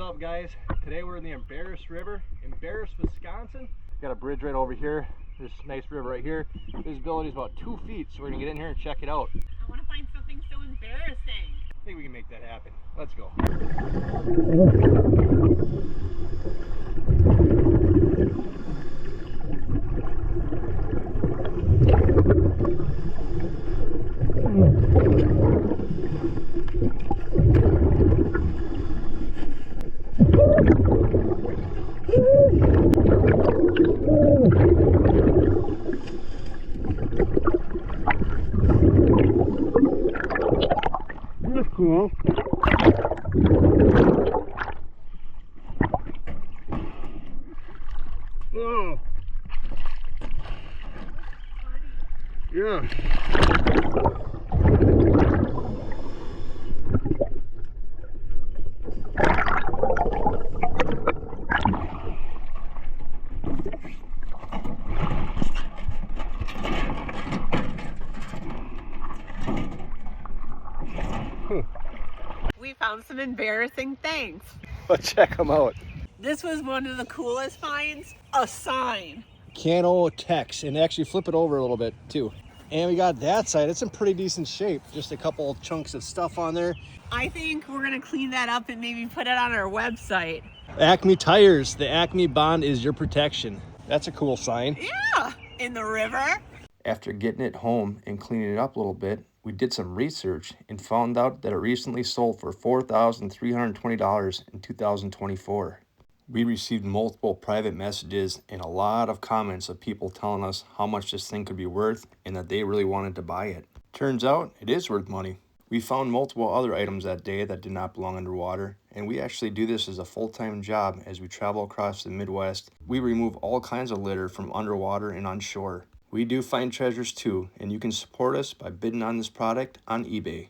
up, guys? Today we're in the Embarrass River, Embarrass, Wisconsin. Got a bridge right over here. This nice river right here. Visibility is about 2 feet, so we're gonna get in here and check it out. I want to find something so embarrassing. I think we can make that happen. Let's go. That's cool. Oh. Yeah. We found some embarrassing things. Let's check them out. This was one of the coolest finds, a sign. Kanotex, and actually flip it over a little bit too. And we got that side. It's in pretty decent shape. Just a couple chunks of stuff on there. I think we're gonna clean that up and maybe put it on our website. Acme tires. The Acme bond is your protection. That's a cool sign. Yeah, in the river. After getting it home and cleaning it up a little bit, we did some research and found out that it recently sold for $4,320 in 2024. We received multiple private messages and a lot of comments of people telling us how much this thing could be worth and that they really wanted to buy it. Turns out it is worth money. We found multiple other items that day that did not belong underwater, and we actually do this as a full-time job as we travel across the Midwest. We remove all kinds of litter from underwater and on shore. We do find treasures too, and you can support us by bidding on this product on eBay.